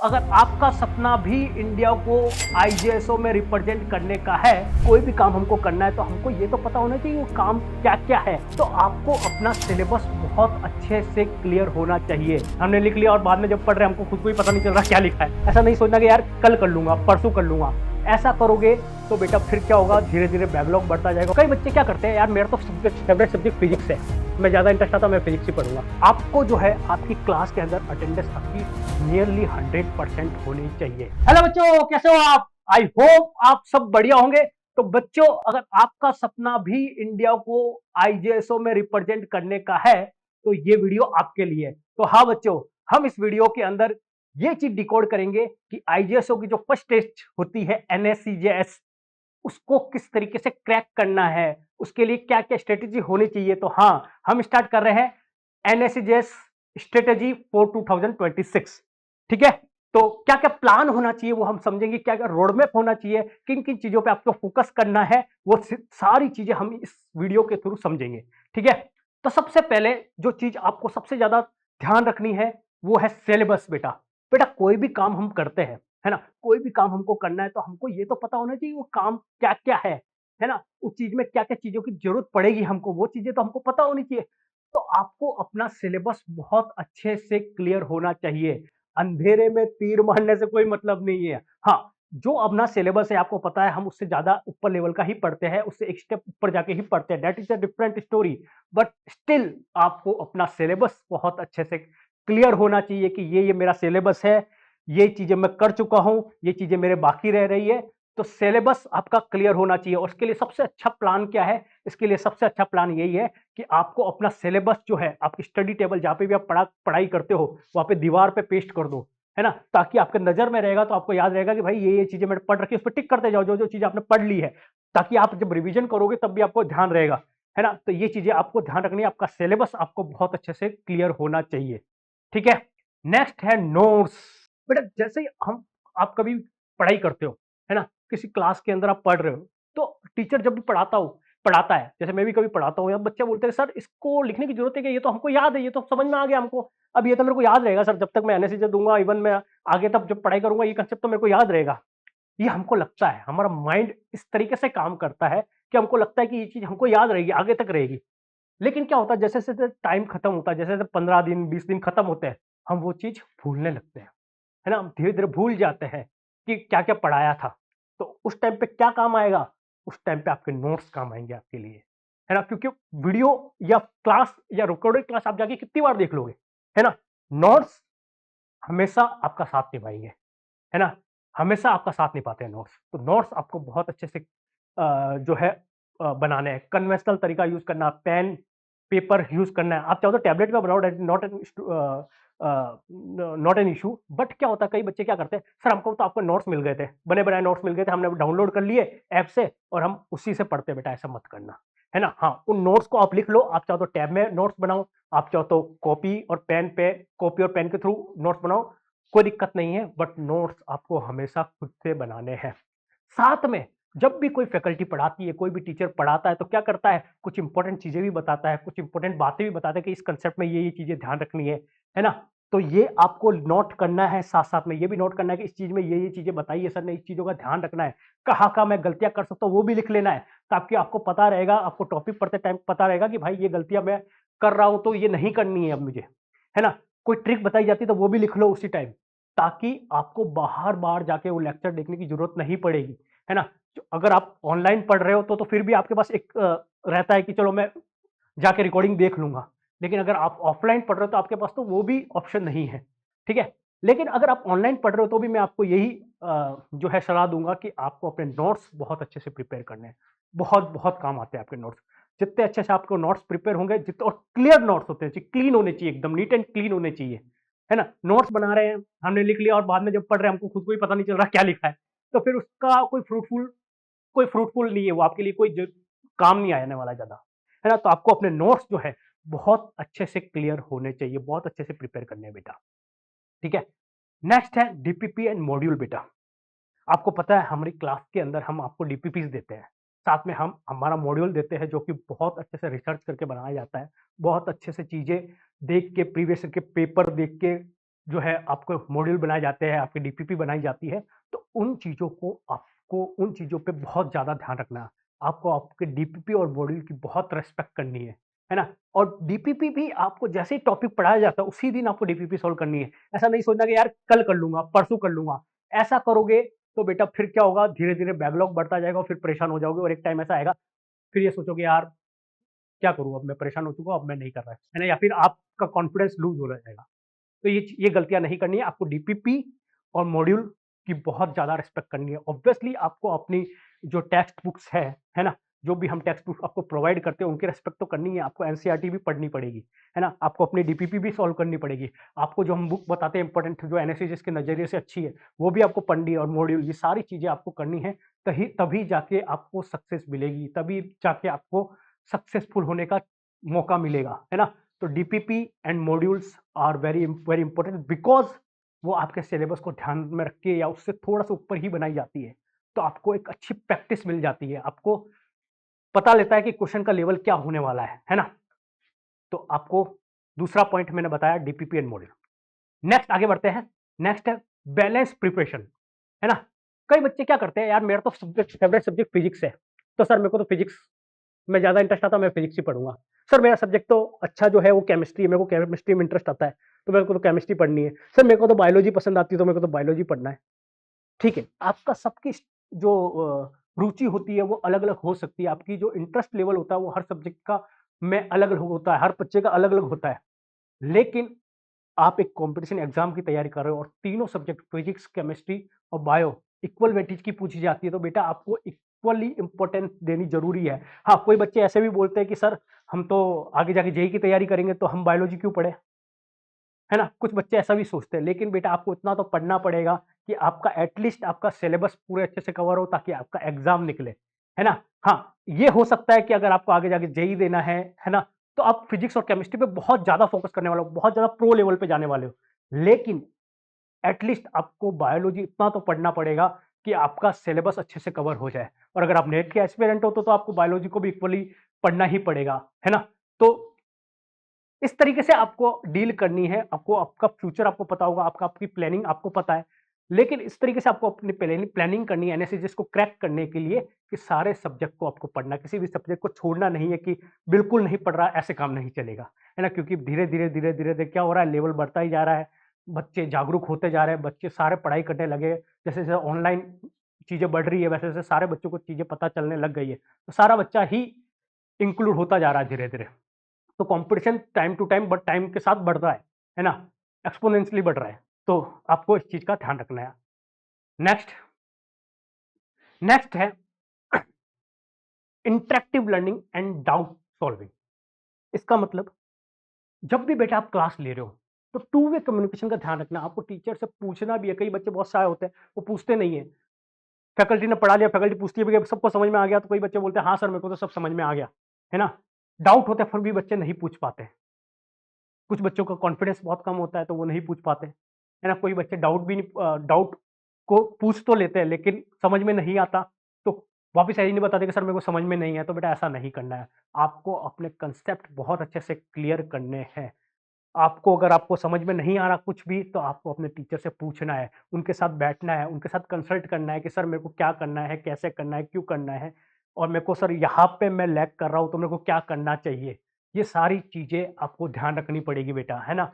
अगर आपका सपना भी इंडिया को आईजेएसओ में रिप्रेजेंट करने का है, कोई भी काम हमको करना है तो हमको ये तो पता होना चाहिए वो काम क्या क्या है। तो आपको अपना सिलेबस बहुत अच्छे से क्लियर होना चाहिए। हमने लिख लिया और बाद में जब पढ़ रहे हैं हमको खुद को ही पता नहीं चल रहा क्या लिखा है। ऐसा नहीं सोचना कि यार कल कर लूंगा, परसों कर लूंगा। ऐसा करोगे तो बेटा फिर क्या होगा, धीरे धीरे बैकलॉग बढ़ता जाएगा। कई बच्चे क्या करते हैं, यार मेरा तो फेवरेट सब्जेक्ट फिजिक्स है, मैं ज्यादा इंटरेस्ट आता, मैं फिजिक्स ही पढ़ूंगा। आपको जो है आपकी क्लास के अंदर अटेंडेंस आपकी नियरली 100% होनी चाहिए। हेलो बच्चों, कैसे हो आप? आई होप आप सब बढ़िया होंगे। तो बच्चों, अगर आपका सपना भी इंडिया को आईजेएसओ में रिप्रेजेंट करने का है तो ये वीडियो आपके लिए। तो हाँ बच्चों, हम इस वीडियो के अंदर ये चीज डिकोड करेंगे कि आईजेएसओ की जो फर्स्ट टेस्ट होती है एनएससीजेएस, उसको किस तरीके से क्रैक करना है, उसके लिए क्या क्या स्ट्रेटेजी होनी चाहिए। तो हाँ, हम स्टार्ट कर रहे हैं एनएससीजेएस स्ट्रेटेजी फॉर 2026। ठीक है, तो क्या क्या प्लान होना चाहिए वो हम समझेंगे, क्या क्या रोड मैप होना चाहिए, किन किन चीजों पे आपको फोकस करना है, वो सारी चीजें हम इस वीडियो के थ्रू समझेंगे। ठीक है, तो सबसे पहले जो चीज आपको सबसे ज्यादा ध्यान रखनी है वो है सिलेबस। बेटा बेटा कोई भी काम हम करते हैं, है ना, कोई भी काम हमको करना है तो हमको ये तो पता होना चाहिए वो काम क्या क्या है ना, उस चीज में क्या क्या चीजों की जरूरत पड़ेगी हमको, वो चीजें तो हमको पता होनी चाहिए। तो आपको अपना सिलेबस बहुत अच्छे से क्लियर होना चाहिए। अंधेरे में तीर मारने से कोई मतलब नहीं है। हाँ, जो अपना सिलेबस है आपको पता है, हम उससे ज्यादा ऊपर लेवल का ही पढ़ते हैं, उससे एक स्टेप ऊपर जाके ही पढ़ते हैं, that is a different story. But still आपको अपना सिलेबस बहुत अच्छे से क्लियर होना चाहिए कि ये मेरा सिलेबस है, ये चीजें मैं कर चुका हूं, ये चीजें मेरे बाकी रह रही है। तो सिलेबस आपका क्लियर होना चाहिए। और इसके लिए सबसे अच्छा प्लान क्या है? इसके लिए सबसे अच्छा प्लान यही है कि आपको अपना सिलेबस जो है, आपकी स्टडी टेबल जहां पे भी आप पढ़ाई करते हो वहां पे दीवार पे पेस्ट कर दो, है ना, ताकि आपके नजर में रहेगा, तो आपको याद रहेगा कि भाई ये चीजें मैंने पढ़ रखी है, उस पर टिक करते जाओ जो जो चीज आपने पढ़ ली है, ताकि आप जब रिवीजन करोगे तब भी आपको ध्यान रहेगा, है ना। तो ये चीजें आपको ध्यान रखनी है, आपका सिलेबस आपको बहुत अच्छे से क्लियर होना चाहिए। ठीक है, नेक्स्ट है नोट्स। बेटा जैसे ही हम आप कभी पढ़ाई करते हो, है ना, किसी क्लास के अंदर आप पढ़ रहे हो, तो टीचर जब भी पढ़ाता है, जैसे मैं भी कभी पढ़ाता हूँ, या बच्चे बोलते हैं सर इसको लिखने की जरूरत है कि ये तो हमको याद है, ये तो समझ में आ गया हमको, अब ये तो मेरे को याद रहेगा सर, जब तक मैं एनएससी दूंगा, इवन मैं आगे तब जब पढ़ाई करूंगा ये कंसेप्ट तो मेरे को याद रहेगा। ये हमको लगता है, हमारा माइंड इस तरीके से काम करता है कि हमको लगता है कि ये चीज हमको याद रहेगी, आगे तक रहेगी। लेकिन क्या होता है, जैसे जैसे टाइम खत्म होता है, जैसे जैसे 15 दिन 20 दिन खत्म होते हैं, हम वो चीज भूलने लगते हैं, है ना, हम धीरे-धीरे भूल जाते हैं कि क्या-क्या पढ़ाया था। तो उस टाइम पे क्या काम आएगा? उस टाइम पे आपके नोट्स काम आएँगे आपके लिए, है ना? क्योंकि वीडियो या क्लास या रिकॉर्डेड क्लास आप जाके कितनी बार देख लोगे, है ना? नोट्स हमेशा आपका साथ निभाएँगे, है ना? हमेशा आपका साथ निभाते हैं नोट्स। तो नोट्स आपको बहुत अच्छे से जो है बनाने हैं। कन्वेंशनल तरीका यूज़ करना, पेन, पेपर यूज़ करना है। आप चाहो तो टैबलेट में बनाओ, that is not an issue. But क्या होता है, कई बच्चे क्या करते हैं, सर हमको तो आपको नोट्स मिल गए थे, बने-बनाए नोट्स मिल गए थे, हमने डाउनलोड कर लिए ऐप से और हम उसी से पढ़ते हैं। बेटा ऐसा मत करना, है ना? हाँ, उन नोट्स को आप लिख लो, आप चाहो तो टैब में नोट्स बनाओ, आप चाहो तो कॉपी और पेन के थ्रू नोट्स बनाओ, कोई दिक्कत नहीं है। बट नोट्स आपको हमेशा खुद से बनाने हैं। साथ में जब भी कोई फैकल्टी पढ़ाती है, कोई भी टीचर पढ़ाता है, तो क्या करता है, कुछ इंपॉर्टेंट चीजें भी बताता है, कुछ इंपॉर्टेंट बातें भी बताता है कि इस कंसेप्ट में ये चीजें ध्यान रखनी है ना। तो ये आपको नोट करना है, साथ साथ में ये भी नोट करना है कि इस चीज में ये चीजें बताई है सर ने, इस चीजों का ध्यान रखना है, कहाँ कहाँ मैं गलतियां कर सकता हूँ वो भी लिख लेना है, ताकि आपको पता रहेगा, आपको टॉपिक पढ़ते टाइम पता रहेगा कि भाई ये गलतियां मैं कर रहा हूं तो ये नहीं करनी है अब मुझे, है ना। कोई ट्रिक बताई जाती है तो वो भी लिख लो उसी टाइम, ताकि आपको बाहर बार जाके वो लेक्चर देखने की जरूरत नहीं पड़ेगी, है ना। अगर आप ऑनलाइन पढ़ रहे हो तो फिर भी आपके पास एक रहता है कि चलो मैं जाके रिकॉर्डिंग देख लूंगा। लेकिन अगर आप ऑफलाइन पढ़ रहे हो तो आपके पास तो वो भी ऑप्शन नहीं है। ठीक है, लेकिन अगर आप ऑनलाइन पढ़ रहे हो तो भी मैं आपको यही जो है सलाह दूंगा कि आपको अपने नोट्स बहुत अच्छे से प्रिपेयर करने हैं। बहुत बहुत काम आते हैं आपके नोट्स। जितने अच्छे से आपको नोट्स प्रिपेयर होंगे, जितने और क्लियर नोट्स होते हैं, क्लीन होने चाहिए, एकदम नीट एंड क्लीन होने चाहिए, है ना। नोट्स बना रहे हैं, हमने लिख लिया और बाद में जब पढ़ रहे हैं हमको खुद को ही पता नहीं चल रहा क्या लिखा है, तो फिर उसका कोई फ्रूटफुल नहीं है, वो आपके लिए कोई काम नहीं आने वाला ज्यादा, है ना। तो आपको अपने नोट्स जो है बहुत अच्छे से क्लियर होने चाहिए, बहुत अच्छे से प्रिपेयर करने हैं बेटा। ठीक है, नेक्स्ट है डीपीपी एंड मॉड्यूल। बेटा आपको पता है हमारी क्लास के अंदर हम आपको डीपीपीस देते हैं, साथ में हम हमारा मॉड्यूल देते हैं जो कि बहुत अच्छे से रिसर्च करके बनाया जाता है, बहुत अच्छे से चीजें देख के, प्रीवियस के पेपर देख के जो है आपको मॉड्यूल बनाए जाते हैं, आपकी डीपीपी बनाई जाती है, तो उन चीज़ों को आपको उन चीज़ों पे बहुत ज़्यादा ध्यान रखना है। आपको आपके डीपीपी और मॉड्यूल की बहुत रिस्पेक्ट करनी है ना? और डीपीपी भी आपको जैसे ही टॉपिक पढ़ाया जाता है, उसी दिन आपको डीपीपी सॉल्व करनी है। ऐसा नहीं सोचना कि यार कल कर लूँगा, परसों कर लूँगा। ऐसा करोगे तो बेटा फिर क्या होगा, धीरे-धीरे बैकलॉग बढ़ता जाएगा और फिर परेशान हो जाओगे और एक टाइम ऐसा आएगा, फिर ये सोचोगे यार क्या करूँ अब मैं परेशान हो चुका हूँ, अब मैं नहीं कर रहा है ना? या फिर आपका कॉन्फिडेंस लूज़ हो जाएगा। तो ये गलतियाँ नहीं करनी है, आपको डीपीपी और मॉड्यूल की बहुत ज़्यादा रिस्पेक्ट करनी है। ऑब्वियसली आपको अपनी जो टेक्स्ट बुक्स है ना? जो भी हम टेक्स्ट बुक आपको प्रोवाइड करते हैं, उनकी रिस्पेक्ट तो करनी है, आपको एनसीईआरटी भी पढ़नी पड़ेगी, है ना? आपको अपनी डीपीपी भी सॉल्व करनी पड़ेगी। आपको जो हम बुक बताते हैं इम्पोर्टेंट जो एनालिसिस के नज़रिए से अच्छी है, वो भी आपको पढ़नी है और मॉड्यूल ये सारी चीज़ें आपको करनी है, तभी जाके आपको सक्सेस मिलेगी, तभी जाके आपको सक्सेसफुल होने का मौका मिलेगा, है ना? तो DPP and modules are very very important because वो आपके सिलेबस को ध्यान में रख के या उससे थोड़ा-सा ऊपर ही बनाई जाती है। तो आपको एक अच्छी प्रैक्टिस मिल जाती है, आपको पता लेता है कि क्वेश्चन का लेवल क्या होने वाला है ना? तो आपको दूसरा पॉइंट मैंने बताया डीपीपी एंड मॉड्यूल। नेक्स्ट आगे बढ़ते हैं, नेक्स्ट है बैलेंस प्रिपरेशन, है ना? कई बच्चे क्या करते हैं, यार मेरा तो फेवरेट सब्जेक्ट फिजिक्स है, तो सर मेरे को तो फिजिक्स में ज़्यादा इंटरेस्ट आता है, मैं फिजिक्स ही पढ़ूँगा। सर मेरा सब्जेक्ट तो अच्छा जो है वो केमिस्ट्री है, मेरे को केमिस्ट्री में इंटरेस्ट आता है, तो मेरे को तो केमिस्ट्री पढ़नी है। सर मेरे को तो बायोलॉजी पसंद आती है, तो मेरे को तो बायोलॉजी पढ़ना है। ठीक है, आपका सबकी जो रुचि होती है वो अलग-अलग हो सकती है, आपकी जो इंटरेस्ट लेवल होता है वो हर सब्जेक्ट का में अलग-अलग होता है, हर बच्चे का अलग-अलग होता है। लेकिन आप एक कॉम्पिटिशन एग्जाम की तैयारी कर रहे हो और तीनों सब्जेक्ट फिजिक्स, केमिस्ट्री और बायो इक्वल वेटेज की पूछी जाती है, तो बेटा आपको इक्वली इंपॉर्टेंस देनी जरूरी है। हाँ, कोई बच्चे ऐसे भी बोलते हैं कि सर हम तो आगे जाके जेईई की तैयारी करेंगे तो हम बायोलॉजी क्यों पढ़े, है ना? कुछ बच्चे ऐसा भी सोचते हैं, लेकिन बेटा आपको इतना तो पढ़ना पड़ेगा कि आपका एटलीस्ट आपका सिलेबस पूरे अच्छे से कवर हो ताकि आपका एग्जाम निकले, है ना? हाँ, ये हो सकता है कि अगर आपको आगे जाके जेईई देना है ना? तो आप फिजिक्स और केमिस्ट्री पे बहुत ज़्यादा फोकस करने वाले हो, बहुत ज़्यादा प्रो लेवल पे जाने वाले हो। लेकिन एटलीस्ट आपको बायोलॉजी इतना तो पढ़ना पड़ेगा कि आपका सिलेबस अच्छे से कवर हो जाए और अगर आप नेट के एस्पिरेंट हो तो आपको बायोलॉजी को भी इक्वली पढ़ना ही पड़ेगा, है ना? तो इस तरीके से आपको डील करनी है, आपको आपका फ्यूचर आपको पता होगा, आपकी प्लानिंग आपको पता है। लेकिन इस तरीके से आपको अपनी प्लानिंग करनी है एनालिसिस को क्रैक करने के लिए कि सारे सब्जेक्ट को आपको पढ़ना है, किसी भी सब्जेक्ट को छोड़ना नहीं है कि बिल्कुल नहीं पढ़ रहा, ऐसे काम नहीं चलेगा, है ना? क्योंकि धीरे-धीरे क्या हो रहा है, लेवल बढ़ता ही जा रहा है, बच्चे जागरूक होते जा रहे हैं, बच्चे सारे पढ़ाई करने लगे, जैसे-जैसे ऑनलाइन चीज़ें बढ़ रही है, वैसे-वैसे सारे बच्चों को चीज़ें पता चलने लग गई है। तो सारा बच्चा ही इंक्लूड होता जा रहा है धीरे-धीरे। तो competition time to time but time के साथ बढ़ रहा है ना? एक्स्पोनेंशियली बढ़ रहा है। तो आपको इस चीज़ का ध्यान रखना है। नेक्स्ट नेक्स्ट है interactive learning and doubt solving. इसका मतलब जब भी बेटा आप क्लास ले रहे हो, तो टू वे कम्युनिकेशन का ध्यान रखना। आपको टीचर से पूछना भी है, कई बच्चे बहुत शाय होते हैं, वो पूछते नहीं है। फैकल्टी ने पढ़ा लिया, फैकल्टी पूछती है भी कि सबको समझ में आ गया, तो कई बच्चे बोलते हैं, हाँ सर मेरे को तो सब समझ में आ गया, है ना? डाउट होता है फिर भी बच्चे नहीं पूछ पाते। कुछ बच्चों का कॉन्फिडेंस बहुत कम होता है तो वो नहीं पूछ पाते, है ना? कोई बच्चे डाउट को पूछ तो लेते हैं लेकिन समझ में नहीं आता, तो वापस ऐसे ही नहीं बताते कि सर मेरे को समझ में नहीं है, तो बेटा ऐसा नहीं करना है। आपको अपने कांसेप्ट बहुत अच्छे से क्लियर करने हैं। आपको अगर आपको समझ में नहीं आ रहा कुछ भी, तो आपको अपने टीचर से पूछना है, उनके साथ बैठना है, उनके साथ कंसल्ट करना है कि सर मेरे को क्या करना है, कैसे करना है, क्यों करना है और मेरे को सर यहाँ पे मैं लैग कर रहा हूँ, तो मेरे को क्या करना चाहिए? ये सारी चीज़ें आपको ध्यान रखनी पड़ेगी बेटा, है ना?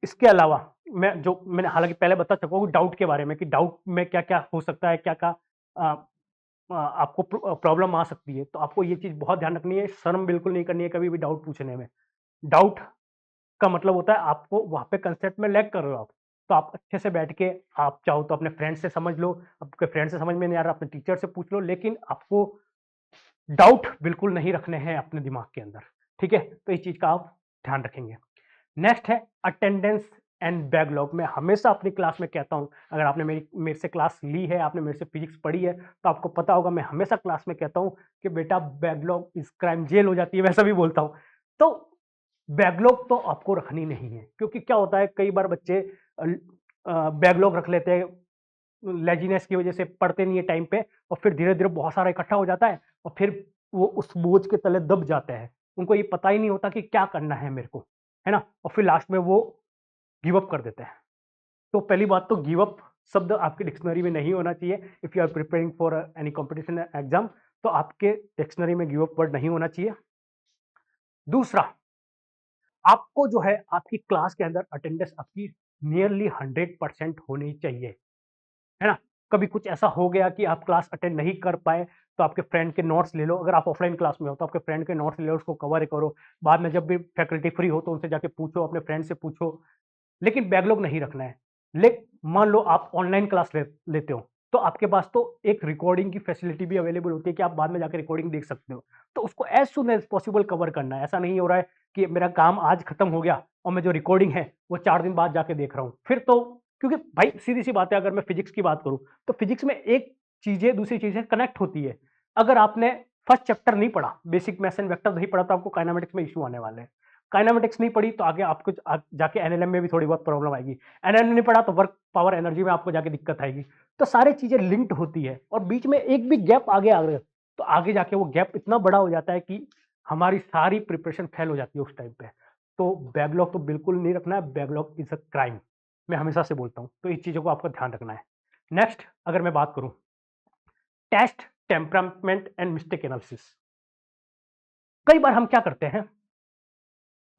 इसके अलावा मैंने हालाँकि पहले बता चुका हूँ डाउट के बारे में कि डाउट में क्या-क्या हो सकता है, क्या-क्या अ आपको प्रॉब्लम आ सकती है। तो आपको ये चीज़ बहुत ध्यान रखनी है, शर्म बिल्कुल नहीं करनी है कभी भी डाउट पूछने में। डाउट का मतलब होता है आपको वहाँ पे कांसेप्ट में लैग कर रहे हो आप। तो आप अच्छे से बैठ के आप चाहो तो अपने फ्रेंड से समझ लो, आपके फ्रेंड से समझ में नहीं आ रहा अपने टीचर से पूछ लो, लेकिन आपको डाउट बिल्कुल नहीं रखने हैं अपने दिमाग के अंदर, ठीक है? तो इस चीज़ का आप ध्यान रखेंगे। नेक्स्ट है अटेंडेंस एंड बैकलॉग। मैं हमेशा अपनी क्लास में कहता हूँ, अगर आपने मेरे से क्लास ली है, आपने मेरे से फिजिक्स पढ़ी है, तो आपको पता होगा मैं हमेशा क्लास में कहता हूँ कि बेटा बैकलॉग इज़ क्राइम, जेल हो जाती है, वैसा भी बोलता हूँ। तो बैकलॉग तो आपको रखनी नहीं है क्योंकि क्या होता है कई बार बच्चे बैकलॉग रख लेते हैं, लेज़ीनेस की वज़ह से पढ़ते नहीं है टाइम पे और फिर धीरे-धीरे बहुत सारा इकट्ठा हो जाता है और फिर वो उस बोझ के तले दब जाते हैं। उनको ये पता ही नहीं होता कि क्या करना है मेरे को, है ना? और फिर लास्ट में वो गिव अप कर देते हैं। तो पहली बात तो गिव अप शब्द आपकी डिक्शनरी में नहीं होना चाहिए। If you are preparing for any competition exam, तो आपके डिक्शनरी में गिव अप वर्ड नहीं होना चाहिए। दूसरा, आपको जो है आपकी क्लास के अंदर अटेंडेंस आपकी नियरली 100% होनी चाहिए, है ना? कभी कुछ ऐसा हो गया कि आप क्लास अटेंड नहीं कर पाए, तो आपके फ्रेंड के नोट्स ले लो। अगर आप ऑफलाइन क्लास में हो तो आपके फ्रेंड के नोट्स ले लो, उसको कवर करो। बाद में जब भी फैकल्टी फ्री हो तो उनसे जाके पूछो, अपने फ्रेंड से पूछो। लेकिन बैकलॉग नहीं रखना है। मान लो आप ऑनलाइन क्लास लेते हो, तो आपके पास तो एक रिकॉर्डिंग की फैसिलिटी भी अवेलेबल होती है कि आप बाद में जाकर रिकॉर्डिंग देख सकते हो। तो उसको as soon as possible cover करना है। ऐसा नहीं हो रहा है कि मेरा काम आज खत्म हो गया और मैं जो रिकॉर्डिंग है वो 4 दिन बाद जाके देख रहा हूँ। फिर तो क्योंकि भाई सीधी-सी बात है, अगर मैं फिजिक्स की बात करूँ, तो फिजिक्स में एक चीज़ें दूसरी चीज़ें कनेक्ट होती है। अगर आपने फर्स्ट चैप्टर नहीं पढ़ा, बेसिक मैथ्स एंड वेक्टर नहीं पढ़ा, तो आपको काइनेमेटिक्स में इश्यू आने वाले हैं। काइनेमेटिक्स नहीं पढ़ी तो आगे आपको जाके एनएलएम में भी थोड़ी बहुत प्रॉब्लम आएगी। एनएलएम नहीं पढ़ा तो वर्क पावर एनर्जी में आपको जाके दिक्कत आएगी। तो सारी चीजें लिंक्ड होती है और बीच में एक भी गैप आगे आ गया तो आगे जाके वो गैप इतना बड़ा हो जाता है कि हमारी सारी प्रिपरेशन फेल हो जाती है उस टाइम पे। तो बैकलॉग तो बिल्कुल नहीं रखना है। बैकलॉग इज अ क्राइम, मैं हमेशा से बोलता हूँ। तो इस चीजों को आपको ध्यान रखना है। नेक्स्ट, अगर मैं बात करूं, test, temperament and mistake analysis. कई बार हम क्या करते हैं,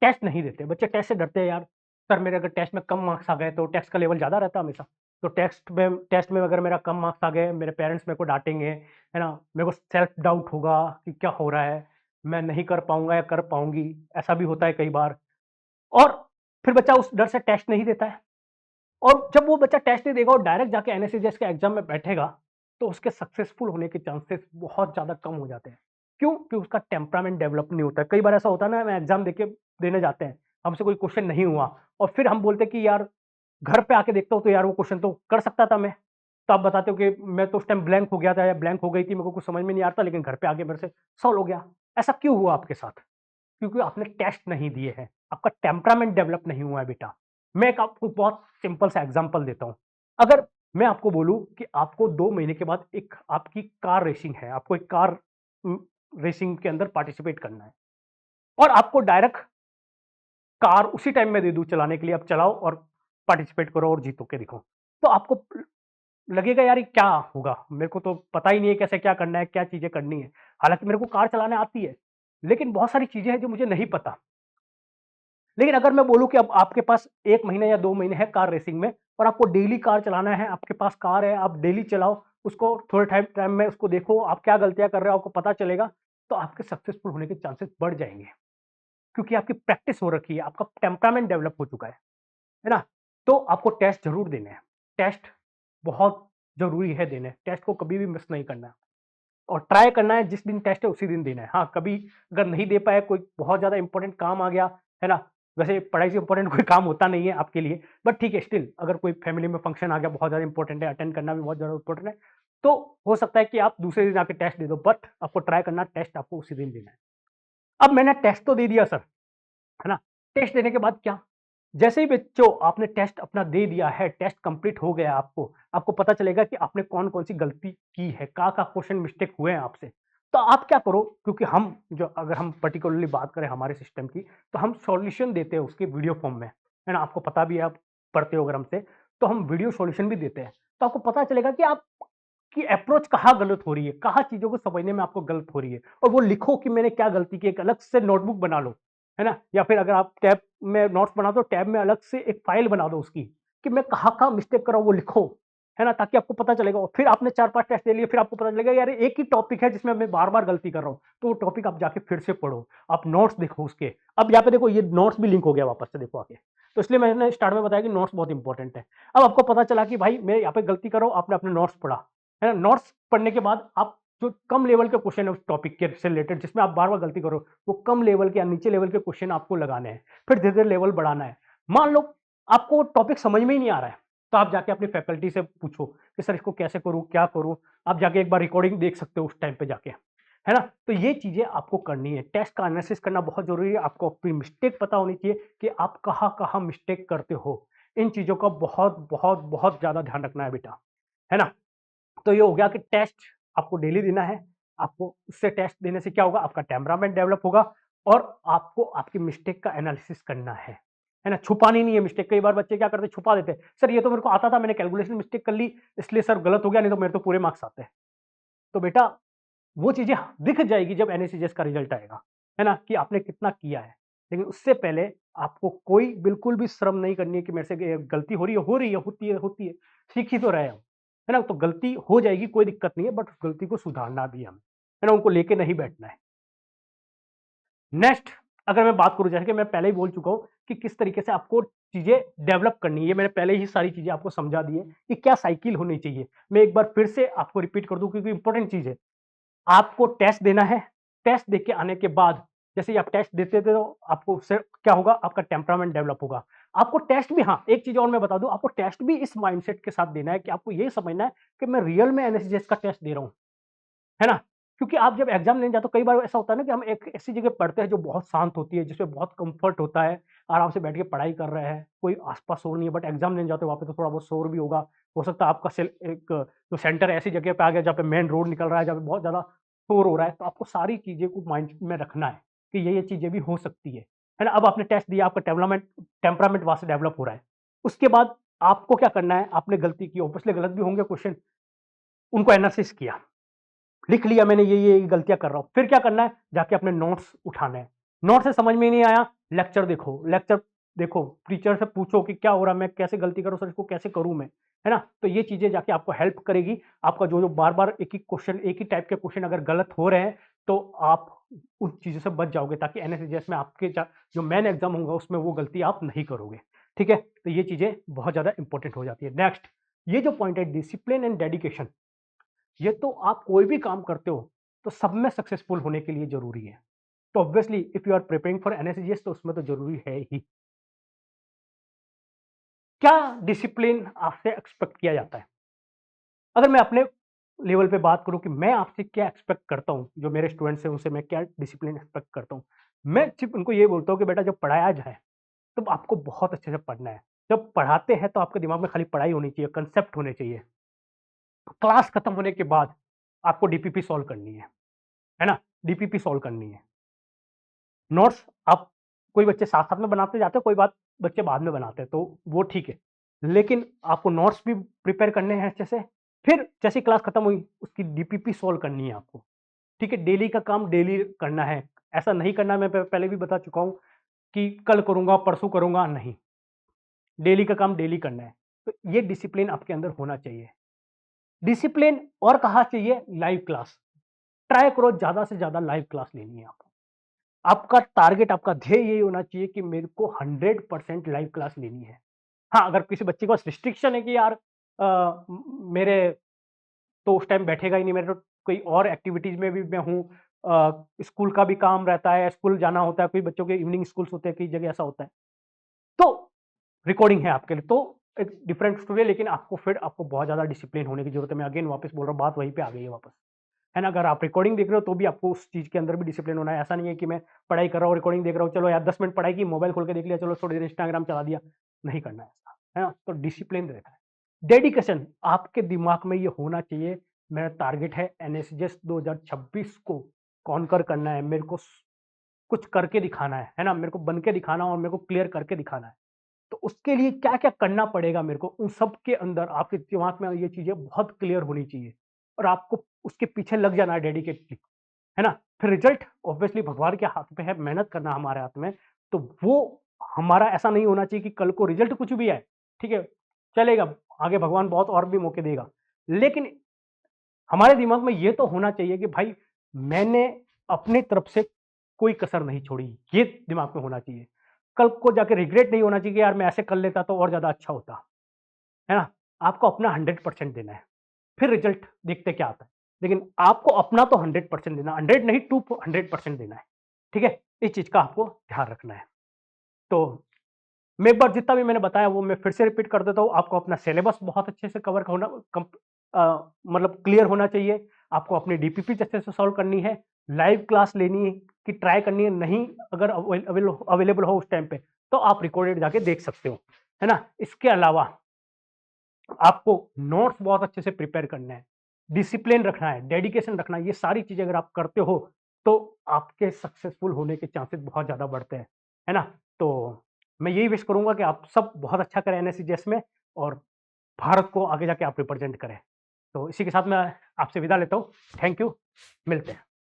टेस्ट नहीं देते। बच्चे टेस्ट से डरते हैं, यार सर मेरे अगर टेस्ट में कम मार्क्स आ गए तो टेस्ट का लेवल ज़्यादा रहता है हमेशा। तो टेस्ट में अगर मेरा कम मार्क्स आ गए, मेरे पेरेंट्स मेरे को डाँटेंगे, है ना? मेरे को सेल्फ डाउट होगा कि क्या हो रहा है? मैं नहीं कर पाऊँगा या कर पाऊँगी, ऐसा भी होता है कई बार। और फिर बच्चा उस डर से टेस्ट नहीं देता है। और जब वो बच्चा टेस्ट नहीं देगा और डायरेक्ट जाके एनएसएसएस के एग्ज़ाम में बैठेगा, तो उसके सक्सेसफुल होने के चांसेस बहुत ज़्यादा कम हो जाते हैं। क्यों? कि उसका टेम्परामेंट डेवलप नहीं होता है। कई बार ऐसा होता है ना, हम एग्ज़ाम देने जाते हैं, हमसे कोई क्वेश्चन नहीं हुआ और फिर हम बोलते हैं कि यार घर पे आके देखता हूँ तो यार वो क्वेश्चन तो कर सकता था मैं। तो आप बताते हो कि मैं तो उस टाइम ब्लैंक हो गया था या ब्लैंक हो गई थी, मेरे को कुछ समझ में नहीं आ रहा था, लेकिन घर पे आके मेरे से सॉल्व हो गया। ऐसा क्यों हुआ आपके साथ? क्योंकि आपने टेस्ट नहीं दिए हैं, आपका टेम्परामेंट डेवलप नहीं हुआ है बेटा। मैं एक आपको बहुत सिंपल सा एग्ज़ाम्पल देता हूँ। अगर मैं आपको बोलूँ कि आपको 2 महीने के बाद एक आपकी कार रेसिंग है, आपको एक कार रेसिंग के अंदर पार्टिसिपेट करना है और आपको डायरेक्ट कार उसी टाइम में दे दूँ चलाने के लिए, आप चलाओ और पार्टिसिपेट करो और जीतो के दिखाओ। तो आपको लगेगा यार ये क्या होगा? मेरे को तो पता ही नहीं है कैसे क्या करना है, क्या चीज़ें करनी है। हालाँकि मेरे को कार चलाना आती है, लेकिन बहुत सारी चीज़ें हैं जो मुझे नहीं पता। लेकिन अगर मैं बोलूँ कि अब आपके पास 1 महीने या 2 महीने है कार रेसिंग में और आपको डेली कार चलाना है, आपके पास कार है, आप डेली चलाओ, उसको थोड़े टाइम टाइम में उसको देखो, आप क्या गलतियाँ कर रहे हो आपको पता चलेगा, तो आपके सक्सेसफुल होने के चांसेस बढ़ जाएँगे। क्योंकि आपकी प्रैक्टिस हो रखी है, आपका टेम्परामेंट डेवलप हो चुका है ना? तो आपको टेस्ट ज़रूर देने हैं। टेस्ट बहुत ज़रूरी है देने, टेस्ट को कभी भी मिस नहीं करना है। और ट्राई करना है, जिस दिन टेस्ट है उसी दिन देना है। हाँ, कभी अगर नहीं दे पाए, कोई बहुत ज़्यादा इम्पोर्टेंट काम आ गया, है ना? वैसे पढ़ाई से इम्पोर्टेंट कोई काम होता नहीं है आपके लिए, बट ठीक है स्टिल अगर कोई फैमिली में फंक्शन आ गया बहुत ज़्यादा इम्पोर्टेंट है, अटेंड करना भी बहुत ज़्यादा इम्पोर्टेंट है, तो हो सकता है कि आप दूसरे दिन आके टेस्ट दे दो, बट आपको ट्राई करना, टेस्ट आपको उसी दिन देना है। अब मैंने टेस्ट तो दे दिया सर, है ना? टेस्ट देने के बाद क्या? जैसे ही बच्चों आपने टेस्ट अपना दे दिया है, टेस्ट कंप्लीट हो गया आपको, आपको पता चलेगा कि आपने कौन-कौन सी गलती की है, कहाँ-कहाँ क्वेश्चन मिस्टेक हुए हैं आपसे। तो आप क्या करो, क्योंकि हम जो अगर हम पर्टिकुलरली बात करें हमारे सिस्टम की, तो हम सॉल्यूशन देते हैं उसके वीडियो फॉर्म में, है ना? आपको पता भी है, आप पढ़ते हो अगर हमसे, तो हम वीडियो सॉल्यूशन भी देते हैं। तो आपको पता चलेगा कि आपकी अप्रोच कहाँ गलत हो रही है, कहाँ चीज़ों को समझने में आपको गलत हो रही है और वो लिखो कि मैंने क्या गलती की, एक अलग से नोटबुक बना लो, है ना? या फिर अगर आप टैब में नोट्स बना दो, टैब में अलग से एक फ़ाइल बना दो उसकी, कि मैं कहाँ-कहाँ मिस्टेक कर रहा हूँ वो लिखो, है ना? ताकि आपको पता चलेगा और फिर आपने 4-5 टेस्ट दे लिए, फिर आपको पता चलेगा यार एक ही टॉपिक है जिसमें मैं बार-बार गलती कर रहा हूँ, तो वो टॉपिक आप जाके फिर से पढ़ो, आप नोट्स देखो उसके। अब यहाँ पे देखो ये नोट्स भी लिंक हो गया वापस से देखो आगे। तो इसलिए मैंने स्टार्ट में बताया कि नोट्स बहुत इंपॉर्टेंट है। अब आपको पता चला कि भाई मैं यहाँ पे गलती कर रहा हूँ, आपने अपने नोट्स पढ़ा, है ना? नोट्स पढ़ने के बाद आप जो कम लेवल के क्वेश्चन है उस टॉपिक के से रिलेटेड जिसमें आप बार-बार गलती कर रहे हो, वो कम लेवल के या नीचे लेवल के क्वेश्चन आपको लगाने हैं। फिर धीरे-धीरे लेवल बढ़ाना है। मान लो आपको टॉपिक समझ में ही नहीं आ रहा है, तो आप जाके अपनी फैकल्टी से पूछो कि सर इसको कैसे करूँ, क्या करूँ? आप जाके एक बार रिकॉर्डिंग देख सकते हो उस टाइम पे जाके, है ना? तो ये चीज़ें आपको करनी है। टेस्ट का एनालिसिस करना बहुत ज़रूरी है। आपको अपनी मिस्टेक पता होनी चाहिए कि आप कहाँ-कहाँ मिस्टेक करते हो। इन चीज़ों का बहुत, बहुत, बहुत ज़्यादा ध्यान रखना है बेटा, है ना? तो ये हो गया कि टेस्ट आपको डेली देना है। आपको उससे टेस्ट देने से क्या होगा, आपका टेम्परामेंट डेवलप होगा और आपको आपकी मिस्टेक का एनालिसिस करना है। है ना? छुपानी नहीं है मिस्टेक। कई बार बच्चे क्या करते हैं, छुपा देते हैं, सर ये तो मेरे को आता था, मैंने कैलकुलेशन मिस्टेक कर ली, इसलिए सर गलत हो गया, नहीं तो मेरे तो पूरे मार्क्स आते हैं। तो बेटा वो चीज़ें दिख जाएगी जब एनएससीएस का रिजल्ट आएगा, है ना? कि आपने कितना किया है। लेकिन उससे पहले आपको कोई बिल्कुल भी शर्म नहीं करनी है कि मेरे से ये गलती हो रही है, होती है। सीख ही तो रहे हैं हम, है ना? तो गलती हो जाएगी, कोई दिक्कत नहीं है, बट उस गलती को सुधारना भी है हमें, है ना? उनको लेके नहीं बैठना है। नेक्स्ट अगर मैं बात करूँ, जैसे कि मैं पहले ही बोल चुका हूँ कि किस तरीके से आपको चीज़ें डेवलप करनी है, ये मैंने पहले ही सारी चीज़ें आपको समझा दी है कि क्या साइकिल होनी चाहिए। मैं एक बार फिर से आपको रिपीट कर दूँ क्योंकि इंपॉर्टेंट चीज़ है। आपको टेस्ट देना है, टेस्ट देके आने के बाद जैसे ही आप टेस्ट देते थे तो आपको उससे क्या होगा, आपका टेम्परामेंट डेवलप होगा। आपको टेस्ट भी, हाँ, एक चीज़ और मैं बता दूँ, आपको टेस्ट भी इस माइंडसेट के साथ देना है कि आपको ये समझना है कि मैं रियल में एनएसजीएस का टेस्ट दे रहा हूँ, है ना? क्योंकि आप जब एग्ज़ाम देने जाते हो, कई बार ऐसा होता है ना कि हम एक ऐसी जगह पढ़ते हैं जो बहुत शांत होती है, जिसमें बहुत कम्फर्ट होता है, आराम से बैठ के पढ़ाई कर रहे हैं, कोई आस-पास शोर नहीं है, बट एग्ज़ाम देने जाते हो वहाँ पे तो थोड़ा बहुत शोर भी होगा। हो सकता है आपका जो सेंटर है ऐसी जगह पे आ गया जहाँ पे मेन रोड निकल रहा है, जहाँ पे बहुत ज़्यादा शोर हो रहा है, तो आपको सारी चीज़ें को माइंड में रखना है कि ये चीज़ें भी हो सकती है ना? अब आपने टेस्ट दिया, आपका टेम्परामेंट वहाँ से डेवलप हो रहा है। उसके बाद आपको क्या करना है, आपने गलती की, ऑब्वियसली गलत भी होंगे क्वेश्चन, उनको एनालिसिस किया। लिख लिया मैंने ये गलतियाँ कर रहा हूँ। फिर क्या करना है, जाके अपने नोट्स उठाने हैं। नोट्स से समझ में नहीं आया, लेक्चर देखो, टीचर से पूछो कि क्या हो रहा है, मैं कैसे गलती कर रहा हूँ सर, इसको कैसे करूँ मैं? है ना? तो ये चीज़ें जाके आपको हेल्प करेगी। आपका जो बार-बार एक ही क्वेश्चन, एक ही टाइप के क्वेश्चन अगर गलत हो रहे हैं, तो आप उन चीज़ों से बच जाओगे ताकि एनएसएसएस में आपके जो मेन एग्ज़ाम होगा उसमें वो गलती आप नहीं करोगे। ठीक है? तो ये चीज़ें बहुत ज़्यादा इंपॉर्टेंट हो जाती है। नेक्स्ट, ये जो पॉइंट है डिसिप्लिन एंड डेडिकेशन, ये तो आप कोई भी काम करते हो तो सब में सक्सेसफुल होने के लिए जरूरी है। तो obviously if you are preparing for NSGS तो उसमें तो जरूरी है ही। क्या डिसिप्लिन आपसे एक्सपेक्ट किया जाता है? अगर मैं अपने लेवल पे बात करूं कि मैं आपसे क्या एक्सपेक्ट करता हूं, जो मेरे स्टूडेंट्स हैं उनसे मैं क्या डिसिप्लिन एक्सपेक्ट करता हूं, मैं सिर्फ उनको ये बोलता हूं कि बेटा जब पढ़ाया जाए तो आपको बहुत अच्छे से पढ़ना है। जब पढ़ाते हैं तो आपके दिमाग में खाली पढ़ाई होनी चाहिए, कंसेप्ट होने चाहिए। क्लास खत्म होने के बाद आपको डीपीपी सॉल्व करनी है ना? डीपीपी सॉल्व करनी है। नोट्स आप, कोई बच्चे साथ-साथ में बनाते जाते हैं, कोई बच्चे बाद में बनाते हैं, तो वो ठीक है। लेकिन आपको नोट्स भी प्रिपेयर करने हैं अच्छे से, फिर जैसे ही क्लास खत्म हुई, उसकी डीपीपी सॉल्व करनी है आपको, ठीक है? डेली का काम डेली करना है, ऐसा नहीं करना है, मैं पहले भी बता चुका हूँ कि कल करूँगा, परसों करूँगा, नहीं। डेली का काम डेली करना है। तो ये डिसिप्लिन आपके अंदर होना चाहिए। डिसिप्लिन और कहाँ चाहिए? Live class. ट्राई करो ज़्यादा से ज़्यादा लाइव क्लास लेनी है आपको। आपका टारगेट, आपका ध्येय यही होना चाहिए कि मेरे को 100% लाइव क्लास लेनी है। हाँ, अगर किसी बच्चे के पास रिस्ट्रिक्शन है कि यार मेरे तो उस टाइम बैठेगा ही नहीं, मेरे तो कोई और एक्टिविटीज़ में भी मैं हूँ, स्कूल का भी काम रहता है, स्कूल जाना होता है, कोई बच्चों के इवनिंग स्कूल्स होते हैं, कई जगह ऐसा होता है। तो रिकॉर्डिंग है आपके लिए, तो एक डिफरेंट स्टोरी है, लेकिन आपको बहुत ज़्यादा डिसिप्लिन होने की ज़रूरत है। मैं अगेन वापस बोल रहा हूँ, बात वहीं पे आ गई है वापस। है ना? अगर आप रिकॉर्डिंग देख रहे हो तो भी आपको उस चीज़ के अंदर भी डिसिप्लिन होना है। ऐसा नहीं है कि मैं पढ़ाई कर रहा हूँ, रिकॉर्डिंग देख रहा हूँ, चलो यार 10 मिनट पढ़ाई की, मोबाइल खोल के देख लिया, चलो थोड़ी देर इंस्टाग्राम चला दिया, नहीं करना है ऐसा, है ना? तो डिसिप्लिन रहता है। डेडिकेशन आपके दिमाग में ये होना चाहिए, मेरा टारगेट है एनएसजीएस 2026 को कॉन्कर करना है, मेरे को कुछ करके दिखाना है ना? मेरे को बन के दिखाना और मेरे को क्लियर करके दिखाना है। तो उसके लिए क्या-क्या करना पड़ेगा मेरे को, उन सब के अंदर आपके दिमाग में ये चीज़ें बहुत क्लियर होनी चाहिए और आपको उसके पीछे लग जाना है डेडिकेटली, है ना? फिर रिजल्ट ऑब्वियसली भगवान के हाथ में है, मेहनत करना हमारे हाथ में, तो वो हमारा ऐसा नहीं होना चाहिए कि कल को रिजल्ट कुछ भी आए, ठीक है? चलेगा, आगे भगवान बहुत और भी मौके देगा। लेकिन हमारे दिमाग में ये तो होना चाहिए कि भाई मैंने अपनी तरफ से कोई कसर नहीं छोड़ी, ये दिमाग में होना चाहिए। कल को जाके रिग्रेट नहीं होना चाहिए कि यार मैं ऐसे कर लेता तो और ज़्यादा अच्छा होता, है ना? आपको अपना 100% देना है, फिर रिजल्ट देखते क्या आता है। लेकिन आपको अपना तो 100% देना, 100 नहीं 200% देना है, ठीक है? इस चीज़ का आपको ध्यान रखना है। तो मैं एक बार जितना भी मैंने बताया वो मैं फिर से रिपीट कर देता हूँ, आपको अपना सिलेबस बहुत अच्छे से कवर होना मतलब क्लियर होना चाहिए, आपको अपनी डीपीपी अच्छे से सॉल्व करनी है, लाइव क्लास लेनी है कि ट्राई करनी है, नहीं अगर अवेलेबल हो उस टाइम पे, तो आप रिकॉर्डेड जाके देख सकते हो, है ना? इसके अलावा आपको नोट्स बहुत अच्छे से प्रिपेयर करना है, डिसिप्लिन रखना है, डेडिकेशन रखना है, ये सारी चीज़ें अगर आप करते हो, तो आपके सक्सेसफुल होने के चांसेस बहुत ज़्यादा बढ़ते हैं, है ना? तो मैं यही विश करूँगा कि आप सब बहुत अच्छा करें एनएससीजेएस में और भारत को आगे जाके आप रिप्रेजेंट करें। तो इसी के साथ मैं आपसे विदा लेता हूँ। थैंक यू, मिलते हैं।